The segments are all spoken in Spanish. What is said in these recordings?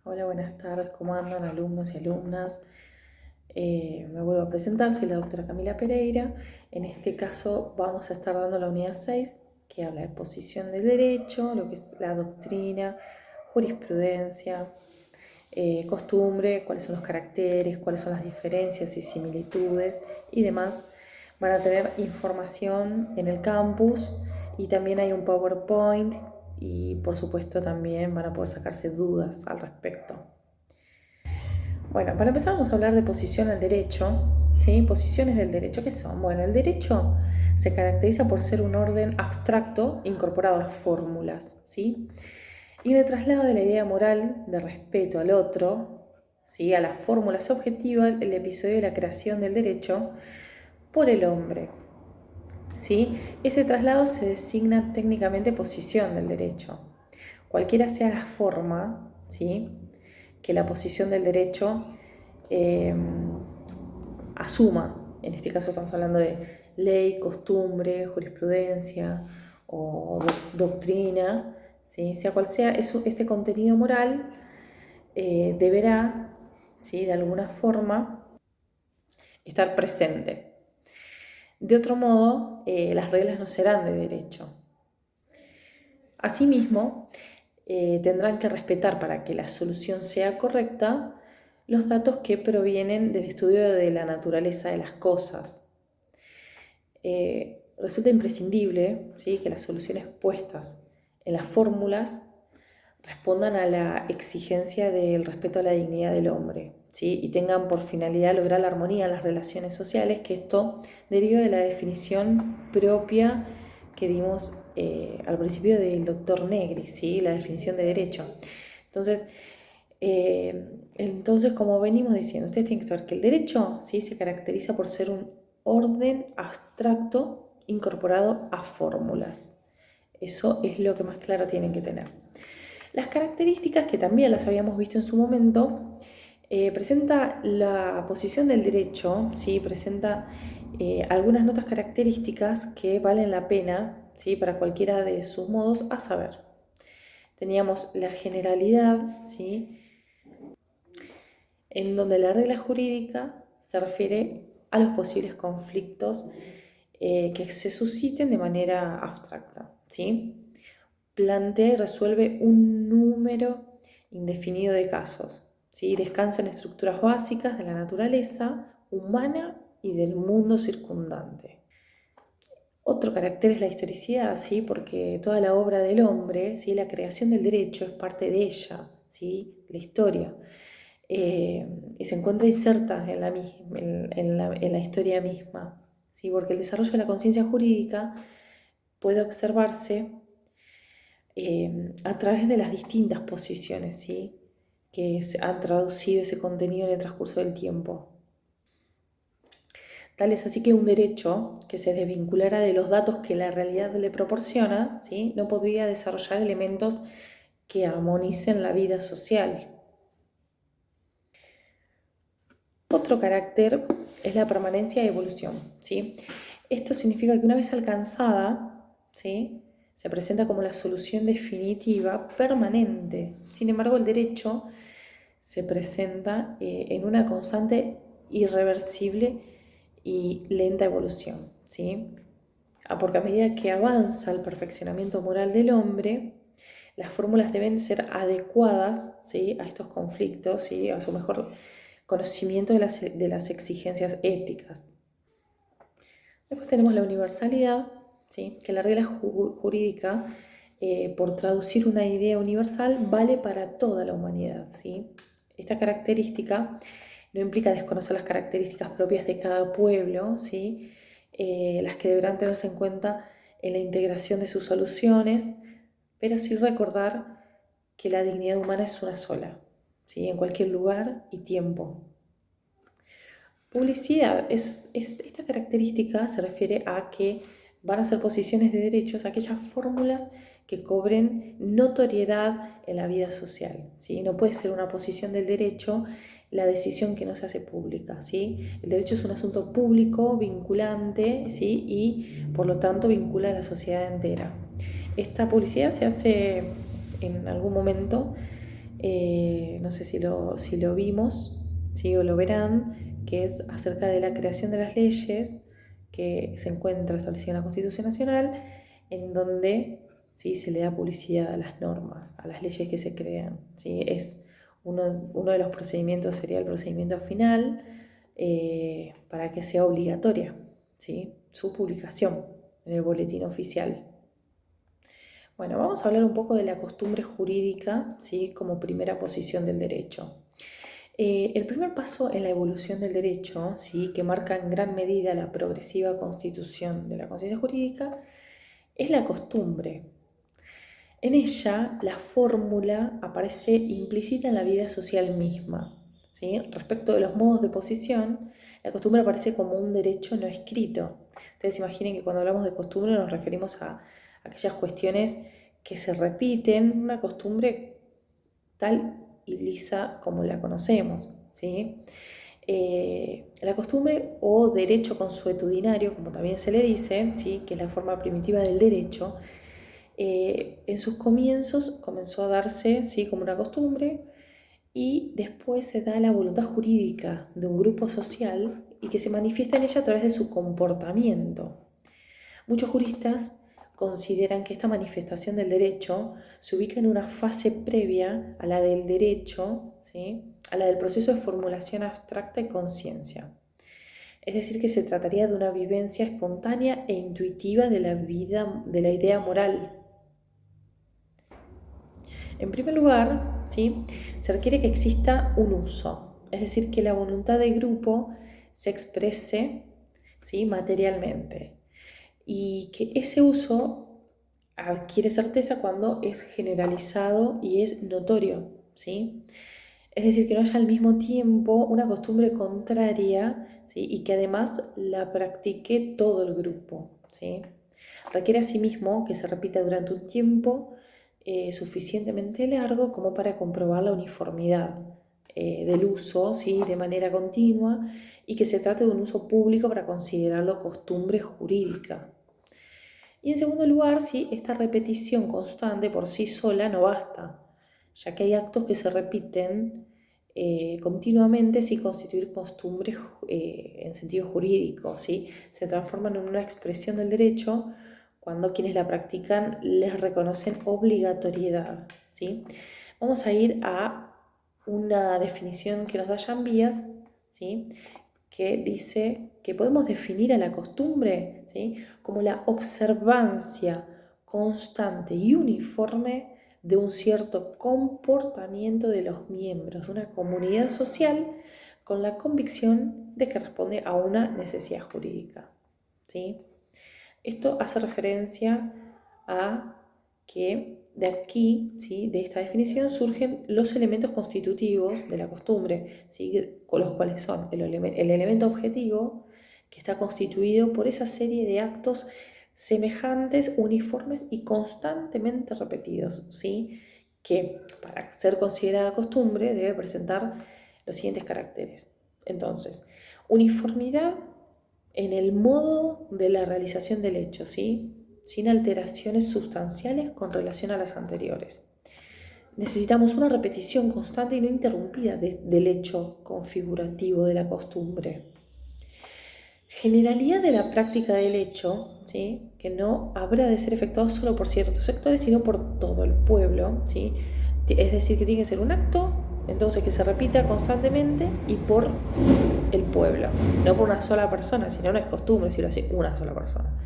Hola, buenas tardes, ¿cómo andan alumnos y alumnas? Me vuelvo a presentar, soy la doctora Camila Pereira. En este caso vamos a estar dando la unidad 6, que habla de posición del derecho, lo que es la doctrina, jurisprudencia, costumbre, cuáles son los caracteres, cuáles son las diferencias y similitudes y demás. Van a tener información en el campus y también hay un PowerPoint y por supuesto también van a poder sacarse dudas al respecto. Bueno, para empezar vamos a hablar de posición al derecho, ¿sí? Posiciones del derecho, ¿qué son? Bueno, el derecho se caracteriza por ser un orden abstracto incorporado a fórmulas, ¿sí? Y el traslado de la idea moral de respeto al otro, ¿sí? A las fórmulas objetivas, el episodio de la creación del derecho por el hombre, ¿sí? Ese traslado se designa técnicamente posición del derecho. Cualquiera sea la forma, ¿sí?, que la posición del derecho eh, asuma. En este caso estamos hablando de ley, costumbre, jurisprudencia o doctrina, ¿sí? Sea cual sea, este contenido moral deberá, ¿sí?, de alguna forma estar presente. De otro modo, las reglas no serán de derecho. Asimismo, tendrán que respetar, para que la solución sea correcta, los datos que provienen del estudio de la naturaleza de las cosas. Resulta imprescindible, ¿sí?, que las soluciones puestas en las fórmulas respondan a la exigencia del respeto a la dignidad del hombre, ¿sí?, y tengan por finalidad lograr la armonía en las relaciones sociales, que esto deriva de la definición propia que dimos al principio del doctor Negri, ¿sí?, la definición de derecho. Entonces, como venimos diciendo, ustedes tienen que saber que el derecho, ¿sí?, se caracteriza por ser un orden abstracto incorporado a fórmulas. Eso es lo que más claro tienen que tener. Las características, que también las habíamos visto en su momento, presenta la posición del derecho, ¿sí?, presenta algunas notas características que valen la pena, ¿sí?, para cualquiera de sus modos a saber. Teníamos la generalidad, ¿sí?, en donde la regla jurídica se refiere a los posibles conflictos que se susciten de manera abstracta, ¿sí? Plantea y resuelve un número indefinido de casos, ¿sí? Descansa en estructuras básicas de la naturaleza humana y del mundo circundante. Otro carácter es la historicidad, ¿sí?, porque toda la obra del hombre, ¿sí?, la creación del derecho es parte de ella, ¿sí?, de la historia. Y se encuentra inserta en la historia misma, ¿sí?, porque el desarrollo de la conciencia jurídica puede observarse a través de las distintas posiciones, ¿sí?, que se han traducido ese contenido en el transcurso del tiempo. Tal es así que un derecho que se desvinculara de los datos que la realidad le proporciona, ¿sí?, no podría desarrollar elementos que armonicen la vida social. Otro carácter es la permanencia y evolución, ¿sí? Esto significa que una vez alcanzada, ¿sí?, se presenta como la solución definitiva permanente. Sin embargo, el derecho se presenta en una constante, irreversible y lenta evolución, ¿sí? Porque a medida que avanza el perfeccionamiento moral del hombre, las fórmulas deben ser adecuadas, ¿sí?, a estos conflictos, ¿sí?, a su mejor conocimiento de las exigencias éticas. Después tenemos la universalidad, ¿sí?, que la regla jurídica, por traducir una idea universal, vale para toda la humanidad, ¿sí? Esta característica no implica desconocer las características propias de cada pueblo, ¿sí?, las que deberán tenerse en cuenta en la integración de sus soluciones, pero sí recordar que la dignidad humana es una sola, ¿sí?, en cualquier lugar y tiempo. Publicidad. Esta característica se refiere a que van a ser posiciones de derechos aquellas fórmulas que cobren notoriedad en la vida social, ¿sí? No puede ser una posición del derecho la decisión que no se hace pública, ¿sí? El derecho es un asunto público, vinculante, ¿sí?, y por lo tanto vincula a la sociedad entera. Esta publicidad se hace en algún momento no sé si lo vimos, ¿sí? O lo verán, que es acerca de la creación de las leyes que se encuentra establecida en la Constitución Nacional, en donde, ¿sí?, se le da publicidad a las normas, a las leyes que se crean, ¿sí? Es uno de los procedimientos, sería el procedimiento final, para que sea obligatoria, ¿sí?, su publicación en el boletín oficial. Bueno, vamos a hablar un poco de la costumbre jurídica, ¿sí?, como primera posición del derecho. El primer paso en la evolución del derecho, ¿sí?, que marca en gran medida la progresiva constitución de la conciencia jurídica, es la costumbre. En ella, la fórmula aparece implícita en la vida social misma, ¿sí? Respecto de los modos de posición, la costumbre aparece como un derecho no escrito. Ustedes imaginen que cuando hablamos de costumbre nos referimos a aquellas cuestiones que se repiten, una costumbre tal y lisa como la conocemos, ¿sí? La costumbre o derecho consuetudinario, como también se le dice, ¿sí?, que es la forma primitiva del derecho, en sus comienzos comenzó a darse, ¿sí?, como una costumbre, y después se da la voluntad jurídica de un grupo social y que se manifiesta en ella a través de su comportamiento. Muchos juristas consideran que esta manifestación del derecho se ubica en una fase previa a la del derecho, ¿sí?, a la del proceso de formulación abstracta y conciencia. Es decir, que se trataría de una vivencia espontánea e intuitiva de la vida, de la idea moral. En primer lugar, ¿sí?, se requiere que exista un uso, es decir, que la voluntad del grupo se exprese, ¿sí?, materialmente, y que ese uso adquiere certeza cuando es generalizado y es notorio, ¿sí? Es decir, que no haya al mismo tiempo una costumbre contraria, ¿sí?, y que además la practique todo el grupo, ¿sí? Requiere asimismo que se repita durante un tiempo suficientemente largo como para comprobar la uniformidad del uso, ¿sí?, de manera continua, y que se trate de un uso público para considerarlo costumbre jurídica. Y en segundo lugar, ¿sí?, esta repetición constante por sí sola no basta, ya que hay actos que se repiten continuamente sin constituir costumbres en sentido jurídico, ¿sí? Se transforman en una expresión del derecho cuando quienes la practican les reconocen obligatoriedad, ¿sí? Vamos a ir a una definición que nos da Jean Vías, ¿sí?, que dice que podemos definir a la costumbre, ¿sí?, como la observancia constante y uniforme de un cierto comportamiento de los miembros de una comunidad social con la convicción de que responde a una necesidad jurídica, ¿sí? Esto hace referencia a que de aquí, ¿sí?, de esta definición, surgen los elementos constitutivos de la costumbre, ¿sí?, con los cuales son el elemento objetivo, que está constituido por esa serie de actos semejantes, uniformes y constantemente repetidos, ¿sí?, que para ser considerada costumbre debe presentar los siguientes caracteres. Entonces, uniformidad en el modo de la realización del hecho, ¿sí?, sin alteraciones sustanciales con relación a las anteriores. Necesitamos una repetición constante y no interrumpida del hecho configurativo de la costumbre. Generalidad de la práctica del hecho, ¿sí?, que no habrá de ser efectuado solo por ciertos sectores, sino por todo el pueblo, ¿sí? Es decir, que tiene que ser un acto, entonces, que se repita constantemente y por el pueblo, no por una sola persona, sino no es costumbre si lo hace una sola persona.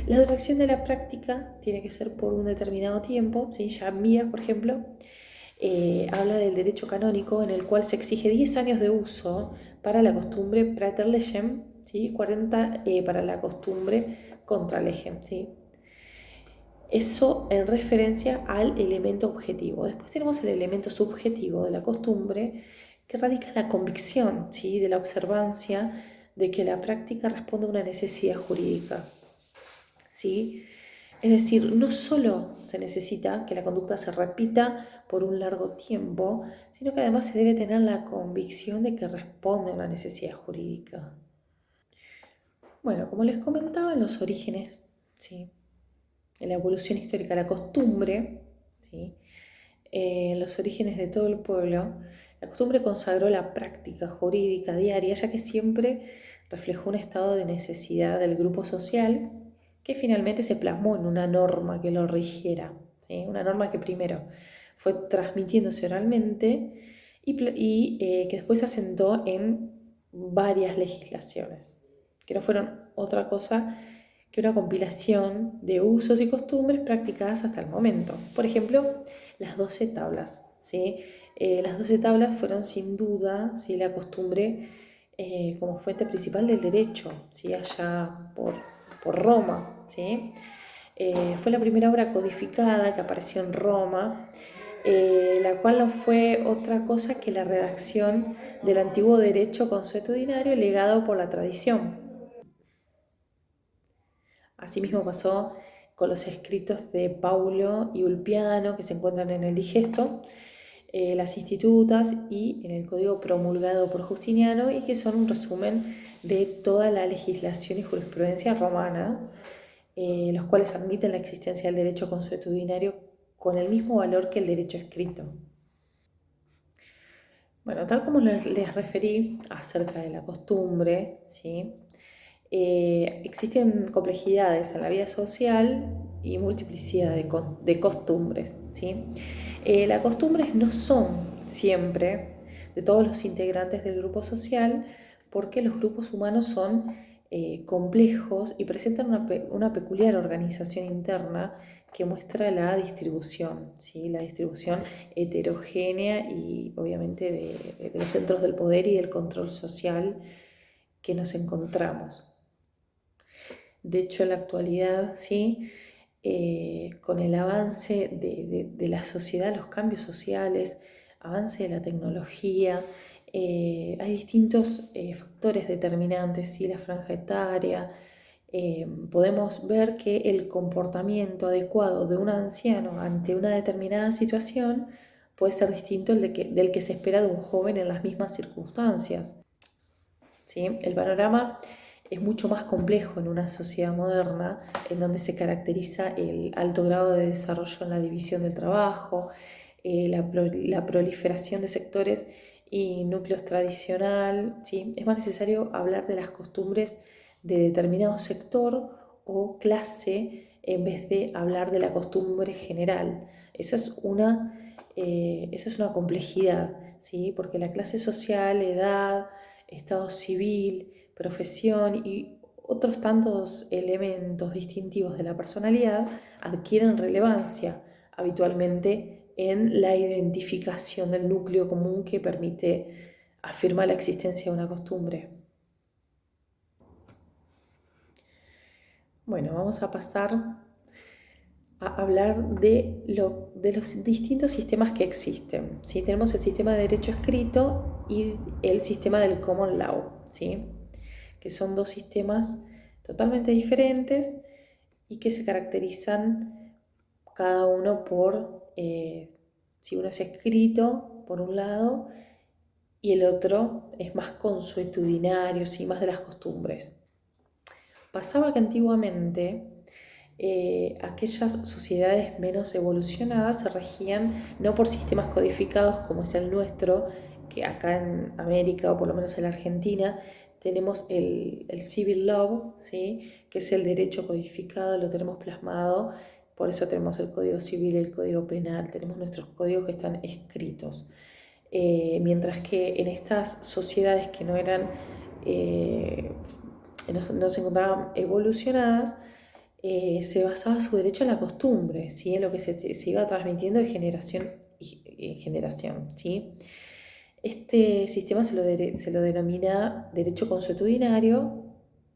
La duración de la práctica tiene que ser por un determinado tiempo, ¿sí? Jean Vías, por ejemplo, habla del derecho canónico en el cual se exige 10 años de uso para la costumbre praeter legem, ¿sí?, 40 para la costumbre contra legem, ¿sí? Eso en referencia al elemento objetivo. Después tenemos el elemento subjetivo de la costumbre, que radica en la convicción, ¿sí?, de la observancia de que la práctica responde a una necesidad jurídica, ¿sí? Es decir, no solo se necesita que la conducta se repita por un largo tiempo, sino que además se debe tener la convicción de que responde a una necesidad jurídica. Bueno, como les comentaba, en los orígenes, ¿sí?, en la evolución histórica, la costumbre, ¿sí?, en los orígenes de todo el pueblo, la costumbre consagró la práctica jurídica diaria, ya que siempre reflejó un estado de necesidad del grupo social que finalmente se plasmó en una norma que lo rigiera, ¿sí? Una norma que primero fue transmitiéndose oralmente y que después se asentó en varias legislaciones, que no fueron otra cosa que una compilación de usos y costumbres practicadas hasta el momento. Por ejemplo, las 12 tablas, ¿sí? Las 12 tablas fueron sin duda, ¿sí?, la costumbre como fuente principal del derecho, ¿sí?, allá por Roma, ¿sí? Fue la primera obra codificada que apareció en Roma, la cual no fue otra cosa que la redacción del antiguo derecho consuetudinario legado por la tradición. Asimismo pasó con los escritos de Paulo y Ulpiano, que se encuentran en el Digesto, las Institutas y en el Código promulgado por Justiniano, y que son un resumen de toda la legislación y jurisprudencia romana, los cuales admiten la existencia del derecho consuetudinario con el mismo valor que el derecho escrito. Bueno, tal como les referí acerca de la costumbre, ¿sí?, existen complejidades en la vida social y multiplicidad de costumbres, ¿sí? Las costumbres no son siempre de todos los integrantes del grupo social, porque los grupos humanos son complejos y presentan una peculiar organización interna que muestra la distribución, ¿sí? La distribución heterogénea y obviamente de los centros del poder y del control social que nos encontramos. De hecho, en la actualidad, ¿sí?, con el avance de la sociedad, los cambios sociales, avance de la tecnología, hay distintos factores determinantes, ¿sí?, la franja etaria. Podemos ver que el comportamiento adecuado de un anciano ante una determinada situación puede ser distinto del que se espera de un joven en las mismas circunstancias, ¿sí? El panorama es mucho más complejo en una sociedad moderna, en donde se caracteriza el alto grado de desarrollo en la división del trabajo, la proliferación de sectores y núcleos tradicional, ¿sí? Es más necesario hablar de las costumbres de determinado sector o clase en vez de hablar de la costumbre general. Esa es una complejidad, ¿sí?, porque la clase social, edad, estado civil, profesión y otros tantos elementos distintivos de la personalidad adquieren relevancia habitualmente en la identificación del núcleo común que permite afirmar la existencia de una costumbre. Bueno, vamos a pasar a hablar de los distintos sistemas que existen, ¿sí? Tenemos el sistema de derecho escrito y el sistema del common law, ¿sí?, que son dos sistemas totalmente diferentes y que se caracterizan cada uno por, si uno es escrito por un lado y el otro es más consuetudinario, ¿sí?, más de las costumbres. Pasaba que antiguamente aquellas sociedades menos evolucionadas se regían no por sistemas codificados como es el nuestro, que acá en América o por lo menos en la Argentina tenemos el civil law, ¿sí?, que es el derecho codificado, lo tenemos plasmado, por eso tenemos el Código Civil, el Código Penal, tenemos nuestros códigos que están escritos. Mientras que en estas sociedades que no eran, no se encontraban evolucionadas, se basaba su derecho en la costumbre, ¿sí?, en lo que se iba transmitiendo de generación en generación, ¿sí? Este sistema se lo denomina derecho consuetudinario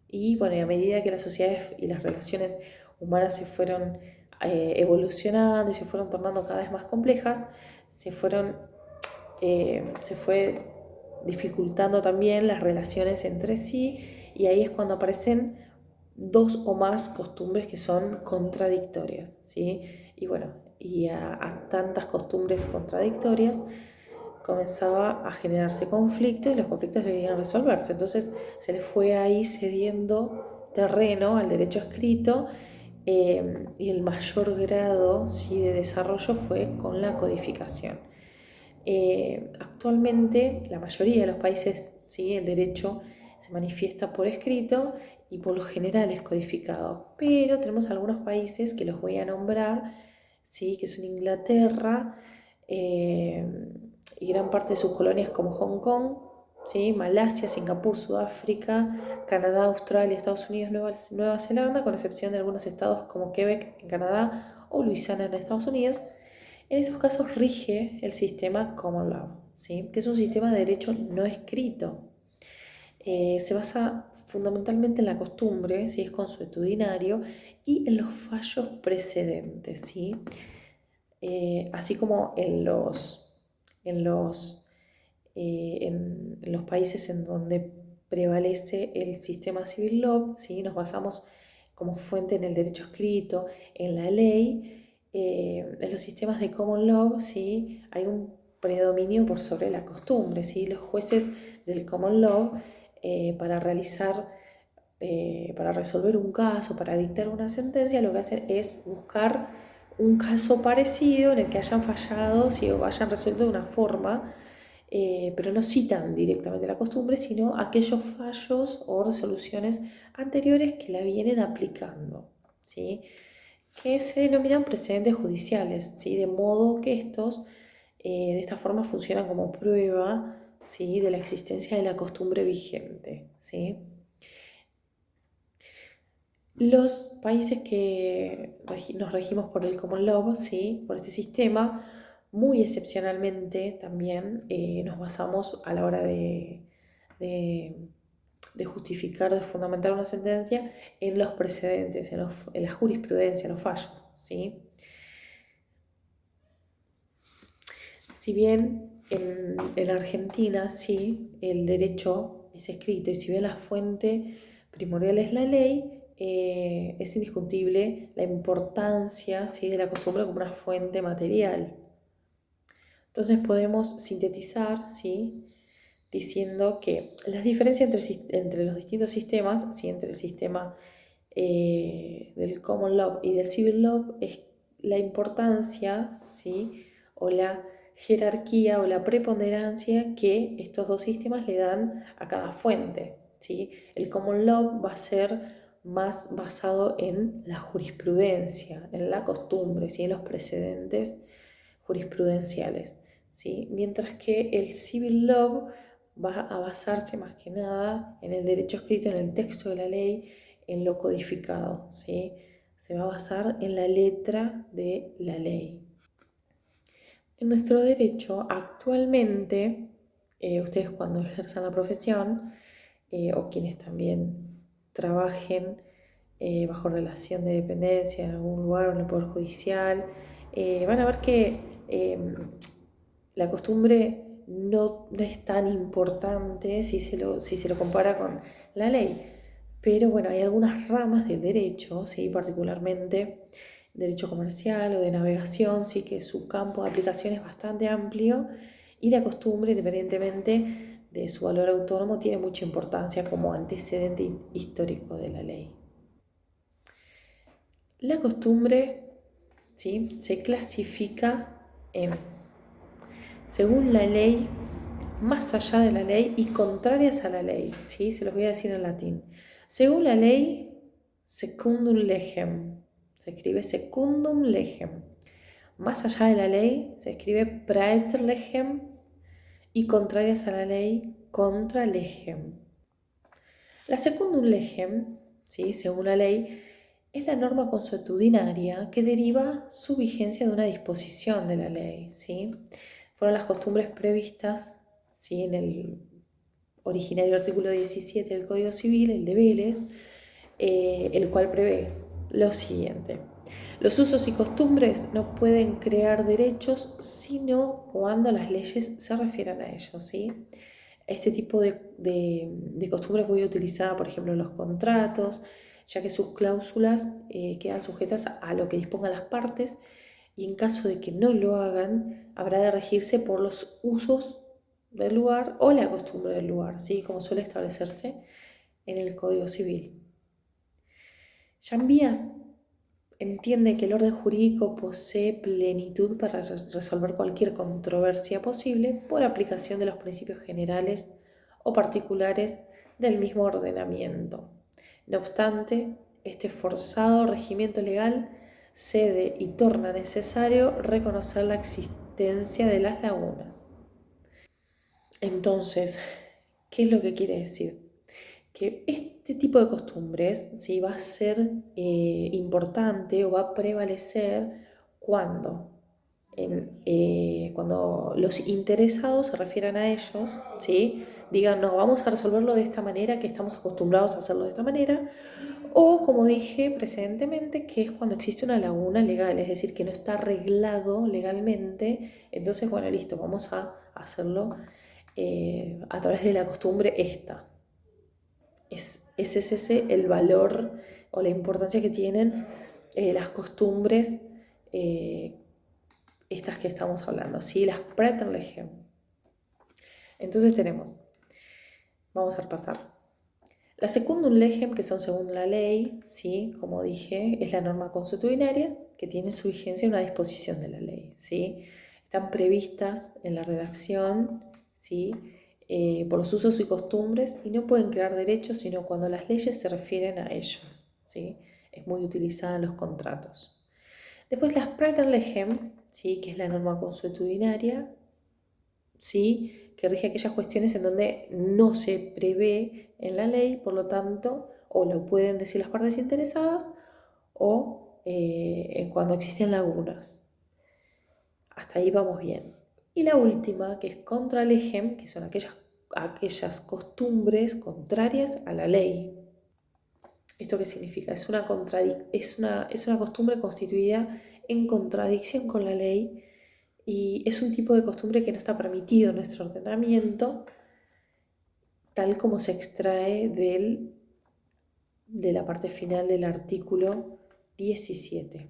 y, bueno, a medida que las sociedades y las relaciones humanas se fueron evolucionando y se fueron tornando cada vez más complejas, se fue dificultando también las relaciones entre sí, y ahí es cuando aparecen dos o más costumbres que son contradictorias, ¿sí? Y bueno, a tantas costumbres contradictorias comenzaba a generarse conflictos y los conflictos debían resolverse. Entonces se le fue ahí cediendo terreno al derecho escrito y el mayor grado, ¿sí?, de desarrollo fue con la codificación. Actualmente, la mayoría de los países, ¿sí?, el derecho se manifiesta por escrito y por lo general es codificado, pero tenemos algunos países que los voy a nombrar, ¿sí?, que son Inglaterra, y gran parte de sus colonias como Hong Kong, ¿sí?, Malasia, Singapur, Sudáfrica, Canadá, Australia, Estados Unidos, Nueva Zelanda, con excepción de algunos estados como Quebec en Canadá o Luisiana en Estados Unidos. En estos casos rige el sistema Common Law, ¿sí?, que es un sistema de derecho no escrito. Se basa fundamentalmente en la costumbre, ¿sí?, es consuetudinario, y en los fallos precedentes, ¿sí?, así como en los países en donde prevalece el sistema civil law, ¿sí?, nos basamos como fuente en el derecho escrito, en la ley. En los sistemas de common law, ¿sí?, hay un predominio por sobre la costumbre, ¿sí? Los jueces del common law, para resolver un caso, para dictar una sentencia, lo que hacen es buscar un caso parecido en el que hayan fallado, ¿sí?, o hayan resuelto de una forma, pero no citan directamente la costumbre, sino aquellos fallos o resoluciones anteriores que la vienen aplicando, ¿sí?, que se denominan precedentes judiciales, ¿sí?, de modo que estos, de esta forma, funcionan como prueba, ¿sí?, de la existencia de la costumbre vigente, ¿sí? Los países que nos regimos por el common law, ¿sí?, por este sistema, muy excepcionalmente también nos basamos a la hora de, de justificar, de fundamentar una sentencia en los precedentes, en la jurisprudencia, en los fallos, ¿sí? Si bien en Argentina, sí, el derecho es escrito, y si bien la fuente primordial es la ley, es indiscutible la importancia, ¿sí?, de la costumbre como una fuente material. Entonces podemos sintetizar, ¿sí?, diciendo que las diferencias entre los distintos sistemas, ¿sí?, entre el sistema del common law y del civil law, es la importancia, ¿sí?, o la jerarquía o la preponderancia que estos dos sistemas le dan a cada fuente, ¿sí? El common law va a ser más basado en la jurisprudencia, en la costumbre, ¿sí?, en los precedentes jurisprudenciales, ¿sí? Mientras que el civil law va a basarse más que nada en el derecho escrito, en el texto de la ley, en lo codificado, ¿sí? Se va a basar en la letra de la ley. En nuestro derecho, actualmente, ustedes cuando ejerzan la profesión, o quienes también trabajen bajo relación de dependencia en algún lugar, en el Poder Judicial, van a ver que la costumbre no es tan importante si se lo compara con la ley. Pero bueno, hay algunas ramas de derecho, ¿sí?, particularmente derecho comercial o de navegación, sí, que su campo de aplicación es bastante amplio, y la costumbre, independientemente de su valor autónomo, tiene mucha importancia como antecedente histórico de la ley. La costumbre, ¿sí?, se clasifica en, según la ley, más allá de la ley y contrarias a la ley, ¿sí? Se los voy a decir en latín. Según la ley, secundum legem, se escribe secundum legem. Más allá de la ley, se escribe praeter legem, y contrarias a la ley, contra legem. La secundum legem, ¿sí?, según la ley, es la norma consuetudinaria que deriva su vigencia de una disposición de la ley, ¿sí? Fueron las costumbres previstas, ¿sí?, en el originario artículo 17 del Código Civil, el de Vélez, el cual prevé lo siguiente: los usos y costumbres no pueden crear derechos sino cuando las leyes se refieran a ellos, ¿sí? Este tipo de costumbre es muy utilizada, por ejemplo, en los contratos, ya que sus cláusulas quedan sujetas a lo que dispongan las partes, y en caso de que no lo hagan, habrá de regirse por los usos del lugar o la costumbre del lugar, ¿sí?, como suele establecerse en el Código Civil. Ya en vías entiende que el orden jurídico posee plenitud para resolver cualquier controversia posible por aplicación de los principios generales o particulares del mismo ordenamiento. No obstante, este forzado regimiento legal cede y torna necesario reconocer la existencia de las lagunas. Entonces, ¿qué es lo que quiere decir? Que este tipo de costumbres, ¿sí?, va a ser importante o va a prevalecer cuando, cuando los interesados se refieran a ellos, ¿sí?, digan, no, vamos a resolverlo de esta manera, que estamos acostumbrados a hacerlo de esta manera, o como dije precedentemente, que es cuando existe una laguna legal, es decir, que no está arreglado legalmente, entonces, bueno, listo, vamos a hacerlo a través de la costumbre esta. Es ese el valor o la importancia que tienen las costumbres estas que estamos hablando, ¿sí? Las Praeterlegen. Entonces vamos a repasar. La Secundum Legem, que son según la ley, ¿sí?, como dije, es la norma consuetudinaria que tiene su vigencia en una disposición de la ley, ¿sí? Están previstas en la redacción, ¿sí?, por los usos y costumbres, y no pueden crear derechos sino cuando las leyes se refieren a ellos, ¿sí? Es muy utilizada en los contratos. Después las Praeterlegen, ¿sí?, que es la norma consuetudinaria, ¿sí?, que rige aquellas cuestiones en donde no se prevé en la ley, por lo tanto, o lo pueden decir las partes interesadas, o cuando existen lagunas. Hasta ahí vamos bien. Y la última, que es contra legem, que son aquellas costumbres contrarias a la ley. ¿Esto qué significa? Es una costumbre constituida en contradicción con la ley y es un tipo de costumbre que no está permitido en nuestro ordenamiento, tal como se extrae de la parte final del artículo 17.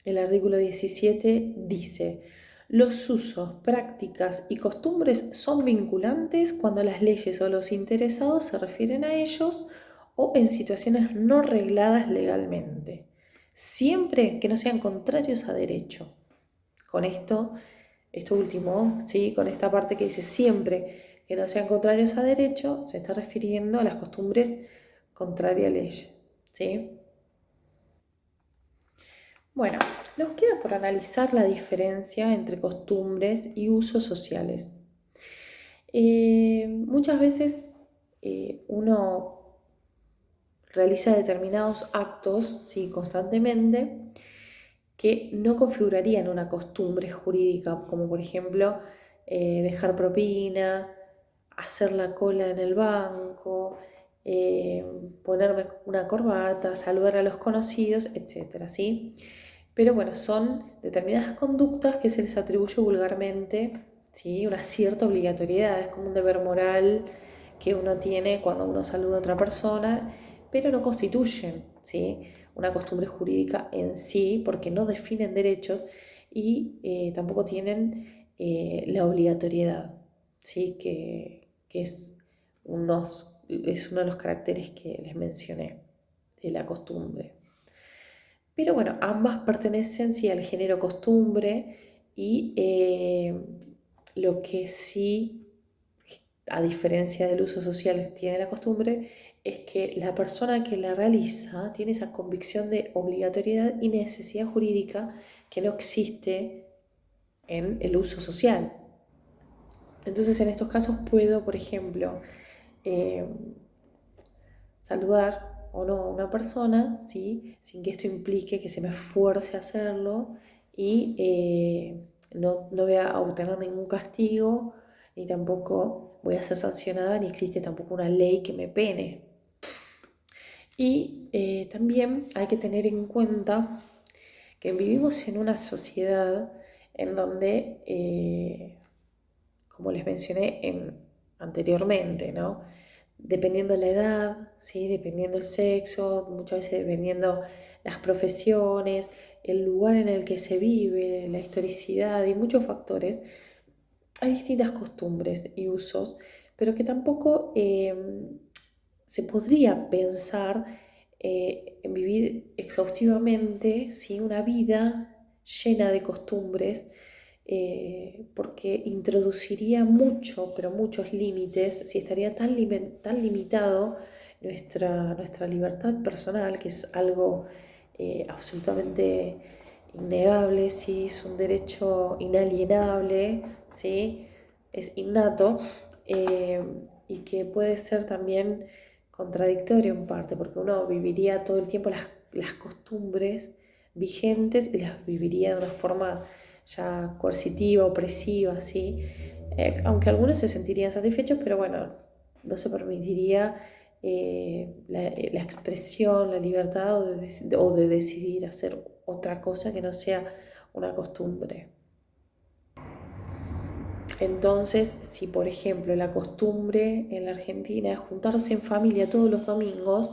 El artículo 17 dice: los usos, prácticas y costumbres son vinculantes cuando las leyes o los interesados se refieren a ellos o en situaciones no regladas legalmente, siempre que no sean contrarios a derecho. Con esto último, ¿sí?, con esta parte que dice siempre que no sean contrarios a derecho, se está refiriendo a las costumbres contrarias a ley, ¿sí? Bueno, nos queda por analizar la diferencia entre costumbres y usos sociales. Muchas veces uno realiza determinados actos, ¿sí?, constantemente, que no configurarían una costumbre jurídica, como por ejemplo dejar propina, hacer la cola en el banco, ponerme una corbata, saludar a los conocidos, etc., ¿sí? Pero bueno, son determinadas conductas que se les atribuye vulgarmente, ¿sí?, una cierta obligatoriedad, es como un deber moral que uno tiene cuando uno saluda a otra persona, pero no constituyen, ¿sí?, una costumbre jurídica en sí, porque no definen derechos y tampoco tienen la obligatoriedad, ¿sí?, que es uno de los caracteres que les mencioné de la costumbre. Pero bueno, ambas pertenecen, sí, al género costumbre y lo que sí, a diferencia del uso social, tiene la costumbre es que la persona que la realiza tiene esa convicción de obligatoriedad y necesidad jurídica que no existe en el uso social. Entonces, en estos casos puedo, por ejemplo, saludar o no a una persona, ¿sí?, sin que esto implique que se me fuerce a hacerlo y no voy a obtener ningún castigo, ni tampoco voy a ser sancionada, ni existe tampoco una ley que me pene. Y también hay que tener en cuenta que vivimos en una sociedad en donde, como les mencioné anteriormente, ¿no?, dependiendo la edad, ¿sí?, dependiendo el sexo, muchas veces dependiendo las profesiones, el lugar en el que se vive, la historicidad y muchos factores, hay distintas costumbres y usos, pero que tampoco se podría pensar en vivir exhaustivamente, ¿sí? Una vida llena de costumbres, porque introduciría mucho, pero muchos límites, si estaría tan limitado nuestra libertad personal, que es algo absolutamente innegable, ¿sí? Es un derecho inalienable, ¿sí? Es innato, eh, y que puede ser también contradictorio en parte, porque uno viviría todo el tiempo las costumbres vigentes y las viviría de una forma ya coercitiva, opresiva, ¿sí? Aunque algunos se sentirían satisfechos, pero bueno, no se permitiría la expresión, la libertad o de decidir hacer otra cosa que no sea una costumbre. Entonces, si por ejemplo la costumbre en la Argentina es juntarse en familia todos los domingos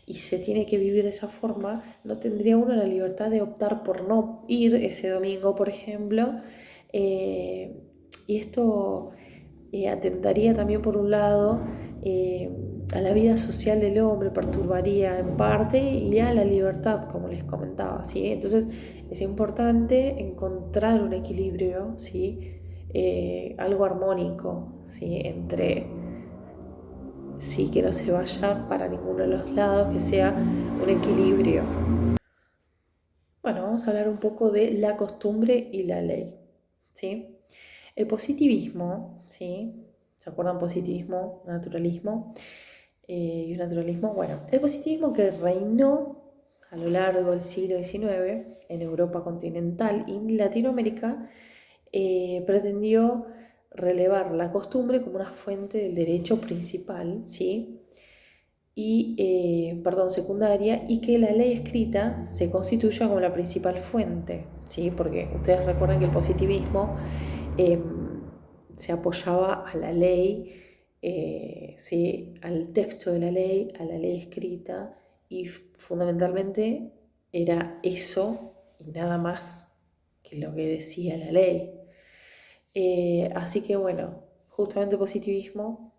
y se tiene que vivir de esa forma, no tendría uno la libertad de optar por no ir ese domingo, por ejemplo. Eh, y esto atentaría también por un lado eh, a la vida social del hombre, perturbaría en parte y a la libertad, como les comentaba, ¿sí? Entonces es importante encontrar un equilibrio, ¿sí? Algo armónico, ¿sí? Entre, sí, que no se vaya para ninguno de los lados, que sea un equilibrio. Bueno, vamos a hablar un poco de la costumbre y la ley, ¿sí? El positivismo, ¿sí? ¿Se acuerdan? Positivismo, naturalismo y naturalismo. Bueno, el positivismo que reinó a lo largo del siglo XIX en Europa continental y en Latinoamérica pretendió relevar la costumbre como una fuente del derecho principal, ¿sí? Secundaria, y que la ley escrita se constituya como la principal fuente, ¿sí? Porque ustedes recuerdan que el positivismo eh, se apoyaba a la ley, ¿sí? Al texto de a la ley escrita, y fundamentalmente era eso y nada más que lo que decía la ley. Así que bueno, justamente el positivismo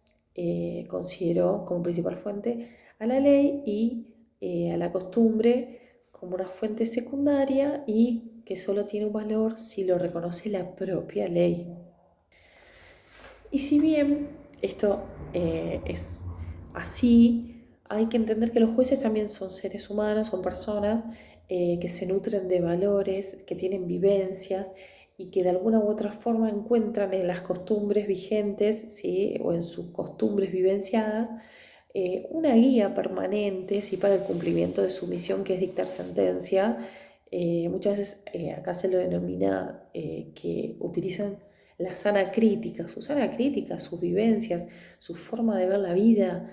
consideró como principal fuente a la ley y a la costumbre como una fuente secundaria y que solo tiene un valor si lo reconoce la propia ley. Y si bien esto es así, hay que entender que los jueces también son seres humanos, son personas que se nutren de valores, que tienen vivencias y que de alguna u otra forma encuentran en las costumbres vigentes, ¿sí? O en sus costumbres vivenciadas, una guía permanente, ¿sí? Para el cumplimiento de su misión, que es dictar sentencia. Muchas veces acá se lo denomina que utilizan la sana crítica, sus vivencias, su forma de ver la vida,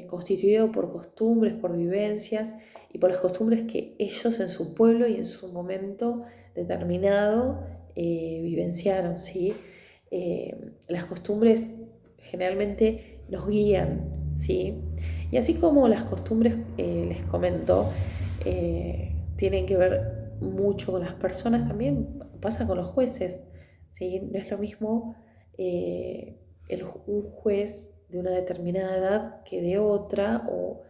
constituido por costumbres, por vivencias y por las costumbres que ellos en su pueblo y en su momento determinado vivenciaron, ¿sí? Las costumbres generalmente nos guían, ¿sí? Y así como las costumbres, les comento, tienen que ver mucho con las personas, también pasa con los jueces, ¿sí? No es lo mismo un juez de una determinada edad que de otra, o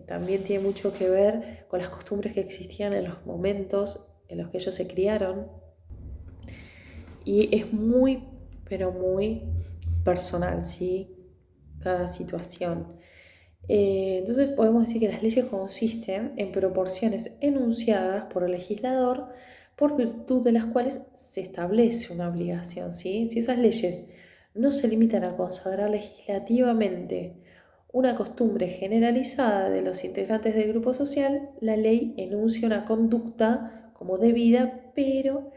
también tiene mucho que ver con las costumbres que existían en los momentos en los que ellos se criaron, y es muy, pero muy personal, ¿sí? Cada situación. Entonces podemos decir que las leyes consisten en proporciones enunciadas por el legislador, por virtud de las cuales se establece una obligación, ¿sí? Si esas leyes no se limitan a consagrar legislativamente una costumbre generalizada de los integrantes del grupo social, la ley enuncia una conducta como debida, pero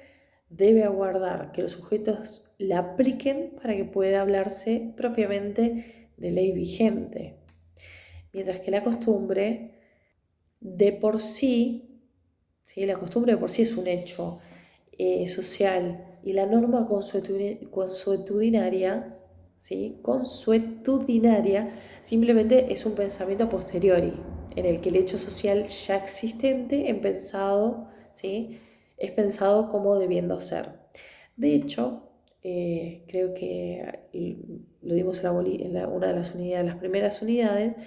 debe aguardar que los sujetos la apliquen para que pueda hablarse propiamente de ley vigente. Mientras que la costumbre de por sí, ¿sí? La costumbre de por sí es un hecho social, y la norma consuetudinaria, ¿sí? Consuetudinaria simplemente es un pensamiento a posteriori, en el que el hecho social ya existente ¿sí? Es pensado como debiendo ser. De hecho, creo que lo dimos en una de las primeras unidades,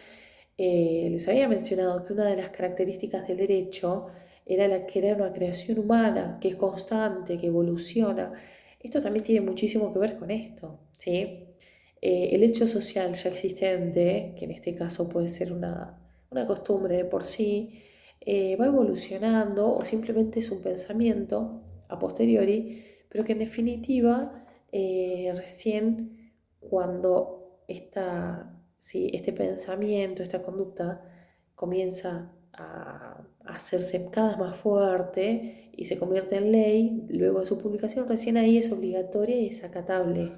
les había mencionado que una de las características del derecho era la que era una creación humana, que es constante, que evoluciona. Esto también tiene muchísimo que ver con esto, ¿sí? El hecho social ya existente, que en este caso puede ser una costumbre de por sí, va evolucionando o simplemente es un pensamiento a posteriori, pero que en definitiva recién cuando ¿sí? Este pensamiento, esta conducta comienza a hacerse cada vez más fuerte y se convierte en ley, luego de su publicación, recién ahí es obligatoria y es acatable,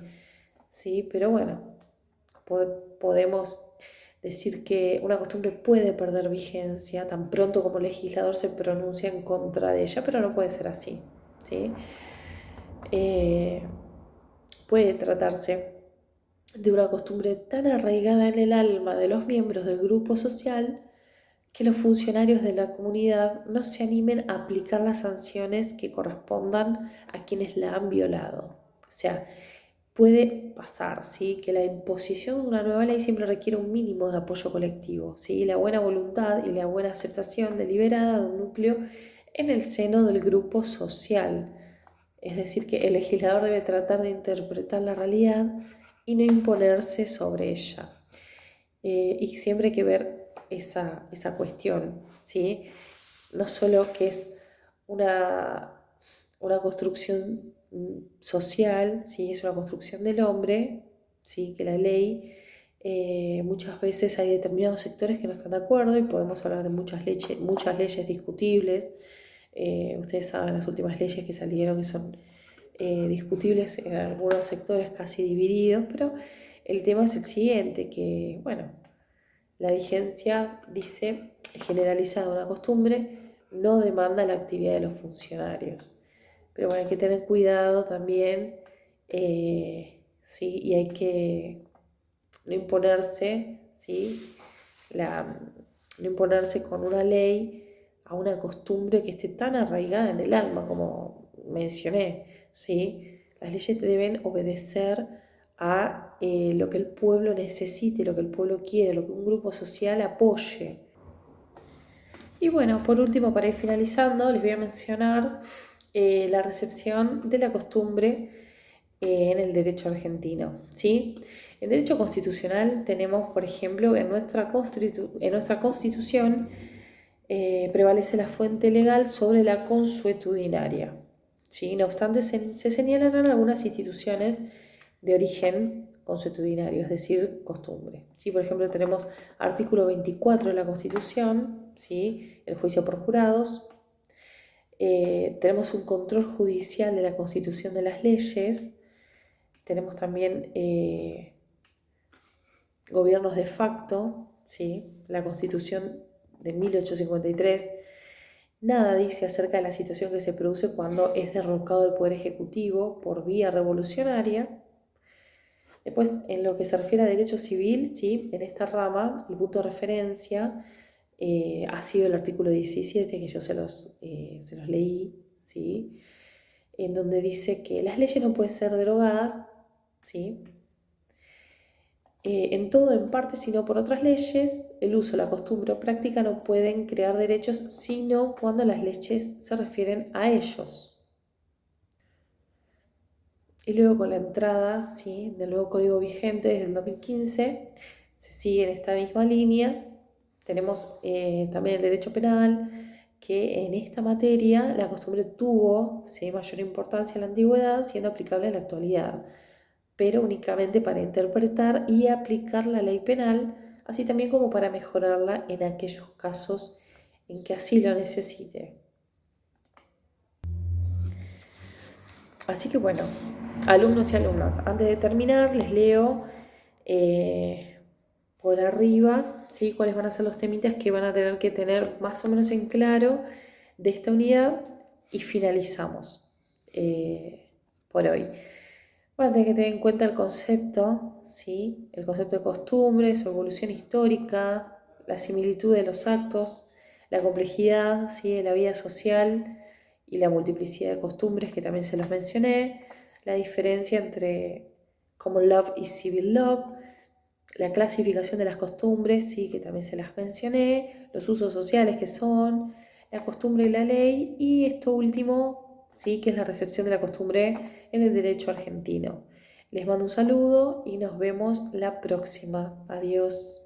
¿sí? Pero bueno, podemos decir que una costumbre puede perder vigencia tan pronto como el legislador se pronuncia en contra de ella, pero no puede ser así, ¿sí? Eh, puede tratarse de una costumbre tan arraigada en el alma de los miembros del grupo social que los funcionarios de la comunidad no se animen a aplicar las sanciones que correspondan a quienes la han violado. O sea, puede pasar, ¿sí? Que la imposición de una nueva ley siempre requiere un mínimo de apoyo colectivo, ¿sí? La buena voluntad y la buena aceptación deliberada de un núcleo en el seno del grupo social. Es decir, que el legislador debe tratar de interpretar la realidad y no imponerse sobre ella. Y siempre hay que ver esa cuestión, ¿sí? No solo que es una, una construcción social, ¿sí? Es una construcción del hombre, ¿sí? Que la ley, muchas veces hay determinados sectores que no están de acuerdo y podemos hablar de muchas leyes discutibles. Ustedes saben las últimas leyes que salieron que son discutibles en algunos sectores casi divididos, pero el tema es el siguiente, que bueno, la vigencia dice generalizada una costumbre no demanda la actividad de los funcionarios. Pero bueno, hay que tener cuidado también, ¿sí? Y hay que no imponerse, ¿sí? No imponerse con una ley a una costumbre que esté tan arraigada en el alma como mencioné, ¿sí? Las leyes deben obedecer a lo que el pueblo necesite, lo que el pueblo quiere, lo que un grupo social apoye. Y bueno, por último, para ir finalizando, les voy a mencionar la recepción de la costumbre en el derecho argentino, ¿sí? En derecho constitucional tenemos, por ejemplo, en nuestra Constitución prevalece la fuente legal sobre la consuetudinaria, ¿sí? No obstante, se señalan algunas instituciones de origen consuetudinario, es decir, costumbre. ¿Sí? Por ejemplo, tenemos artículo 24 de la Constitución, ¿sí? El juicio por jurados. Tenemos un control judicial de la constitución de las leyes. Tenemos también gobiernos de facto, ¿sí? La Constitución de 1853 nada dice acerca de la situación que se produce cuando es derrocado el Poder Ejecutivo por vía revolucionaria. Después, en lo que se refiere a derecho civil, ¿sí? En esta rama, el punto de referencia ha sido el artículo 17, que yo se los leí, ¿sí? En donde dice que las leyes no pueden ser derogadas, ¿sí? En todo, en parte, sino por otras leyes, el uso, la costumbre o práctica no pueden crear derechos, sino cuando las leyes se refieren a ellos. Y luego con la entrada, ¿sí? Del nuevo código vigente desde el 2015, se sigue en esta misma línea. Tenemos también el derecho penal, que en esta materia la costumbre tuvo, ¿sí? Mayor importancia en la antigüedad, siendo aplicable en la actualidad, pero únicamente para interpretar y aplicar la ley penal, así también como para mejorarla en aquellos casos en que así lo necesite. Así que bueno, alumnos y alumnas, antes de terminar les leo por arriba, ¿sí? Cuáles van a ser los temitas que van a tener que tener más o menos en claro de esta unidad y finalizamos por hoy. Van a tener que tener en cuenta el concepto, ¿sí? El concepto de costumbre, su evolución histórica, la similitud de los actos, la complejidad, ¿sí? De la vida social y la multiplicidad de costumbres que también se los mencioné, la diferencia entre common law y civil law, la clasificación de las costumbres, sí, que también se las mencioné, los usos sociales que son, la costumbre y la ley, y esto último, sí, que es la recepción de la costumbre en el derecho argentino. Les mando un saludo y nos vemos la próxima. Adiós.